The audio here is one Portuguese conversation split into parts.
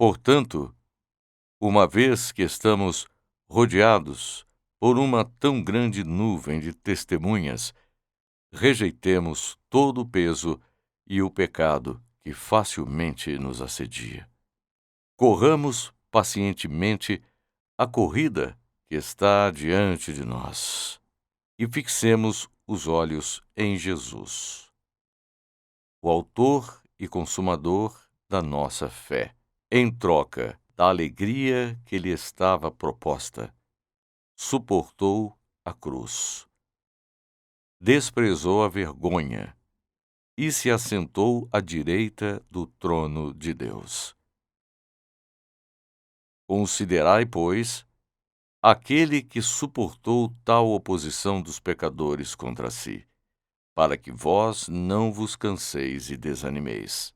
Portanto, uma vez que estamos rodeados por uma tão grande nuvem de testemunhas, rejeitemos todo o peso e o pecado que facilmente nos assedia. Corramos pacientemente a corrida que está diante de nós e fixemos os olhos em Jesus, o autor e consumador da nossa fé. Em troca da alegria que lhe estava proposta, suportou a cruz, desprezou a vergonha e se assentou à direita do trono de Deus. Considerai, pois, aquele que suportou tal oposição dos pecadores contra si, para que vós não vos canseis e desanimeis.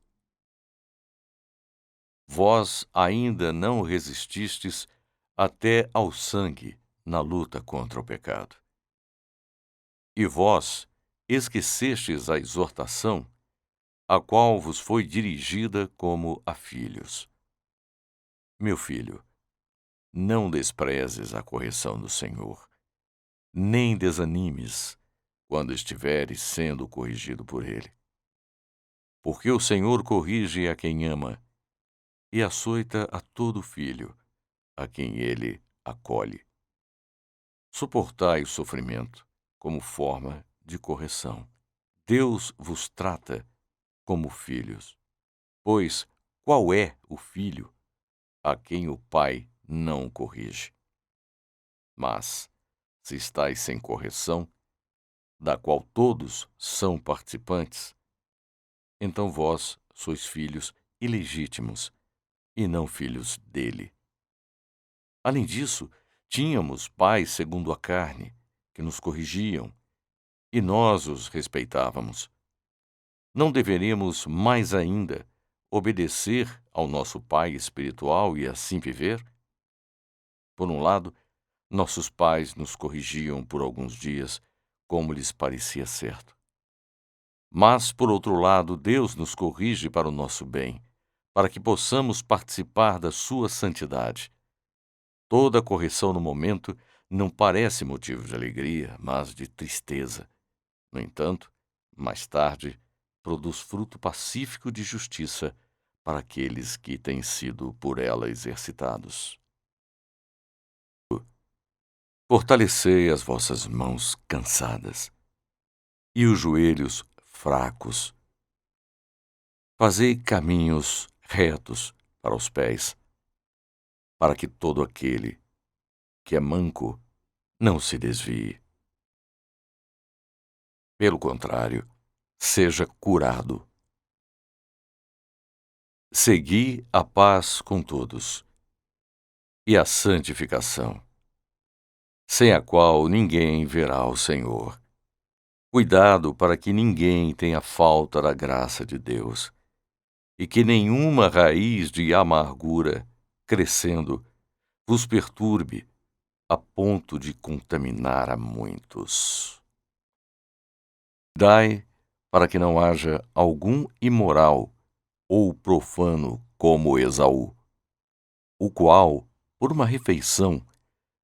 Vós ainda não resististes até ao sangue na luta contra o pecado. E vós esquecestes a exortação, a qual vos foi dirigida como a filhos. Meu filho, não desprezes a correção do Senhor, nem desanimes quando estiveres sendo corrigido por Ele. Porque o Senhor corrige a quem ama e açoita a todo filho, a quem Ele acolhe. Suportai o sofrimento como forma de correção. Deus vos trata como filhos. Pois qual é o filho a quem o pai não corrige? Mas, se estáis sem correção, da qual todos são participantes, então vós sois filhos ilegítimos e não filhos dele. Além disso, tínhamos pais segundo a carne, que nos corrigiam, e nós os respeitávamos. Não deveríamos mais ainda obedecer ao nosso pai espiritual e assim viver? Por um lado, nossos pais nos corrigiam por alguns dias, como lhes parecia certo. Mas, por outro lado, Deus nos corrige para o nosso bem, para que possamos participar da sua santidade. Toda correção no momento não parece motivo de alegria, mas de tristeza. No entanto, mais tarde, produz fruto pacífico de justiça para aqueles que têm sido por ela exercitados. Fortalecei as vossas mãos cansadas e os joelhos fracos. Fazei caminhos retos para os pés, para que todo aquele que é manco não se desvie. Pelo contrário, seja curado. Segui a paz com todos e a santificação, sem a qual ninguém verá o Senhor. Cuidado para que ninguém tenha falta da graça de Deus, e que nenhuma raiz de amargura, crescendo, vos perturbe a ponto de contaminar a muitos. Dai para que não haja algum imoral ou profano como Esaú, o qual, por uma refeição,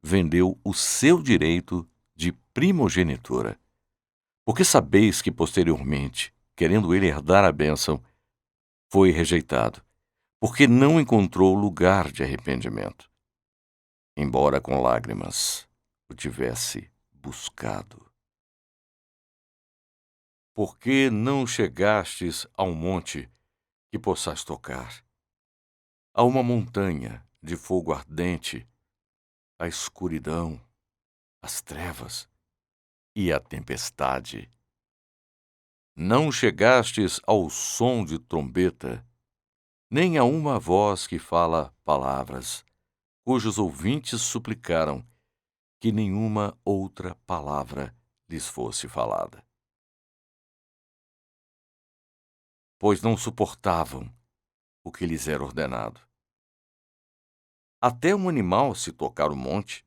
vendeu o seu direito de primogenitura. Porque sabeis que posteriormente, querendo ele herdar a bênção, foi rejeitado, porque não encontrou lugar de arrependimento, embora com lágrimas o tivesse buscado. Porque não chegastes a um monte que possais tocar, a uma montanha de fogo ardente, a escuridão, as trevas e a tempestade. Não chegastes ao som de trombeta, nem a uma voz que fala palavras, cujos ouvintes suplicaram que nenhuma outra palavra lhes fosse falada. Pois não suportavam o que lhes era ordenado. Até um animal, se tocar o monte,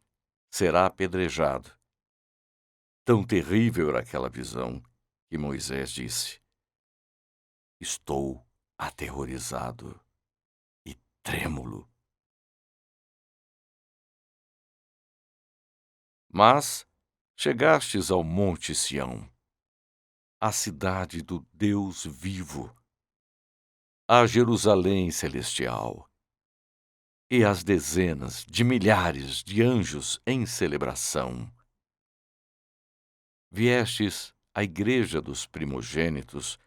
será apedrejado. Tão terrível era aquela visão que Moisés disse: Estou aterrorizado e trêmulo. Mas chegastes ao monte Sião, à cidade do Deus vivo, a Jerusalém celestial, e às dezenas de milhares de anjos em celebração. Viestes à igreja dos primogênitos,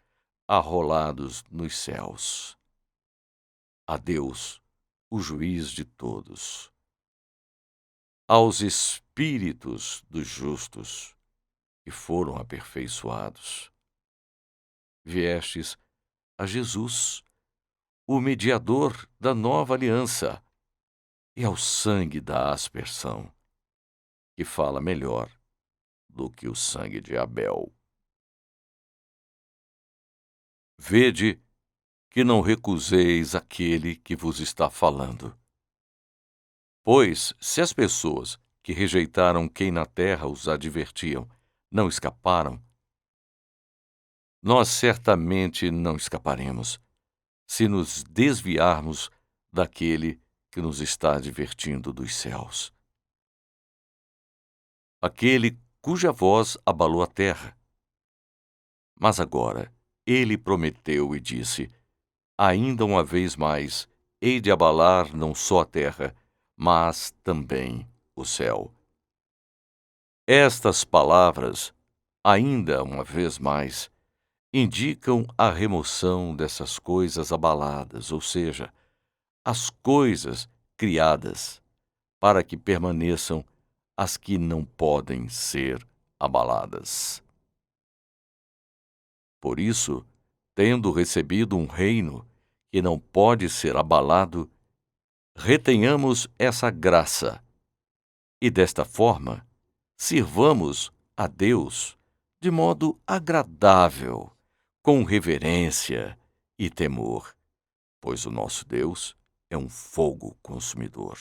arrolados nos céus. A Deus, o juiz de todos. Aos espíritos dos justos, que foram aperfeiçoados. Viestes a Jesus, o mediador da nova aliança, e ao sangue da aspersão, que fala melhor do que o sangue de Abel. Vede que não recuseis aquele que vos está falando. Pois, se as pessoas que rejeitaram quem na terra os advertiam não escaparam, nós certamente não escaparemos, se nos desviarmos daquele que nos está advertindo dos céus. Aquele cuja voz abalou a terra. Mas agora ele prometeu e disse: ainda uma vez mais hei de abalar não só a terra, mas também o céu. Estas palavras, ainda uma vez mais, indicam a remoção dessas coisas abaladas, ou seja, as coisas criadas, para que permaneçam as que não podem ser abaladas. Por isso, tendo recebido um reino que não pode ser abalado, retenhamos essa graça e, desta forma, sirvamos a Deus de modo agradável, com reverência e temor, pois o nosso Deus é um fogo consumidor.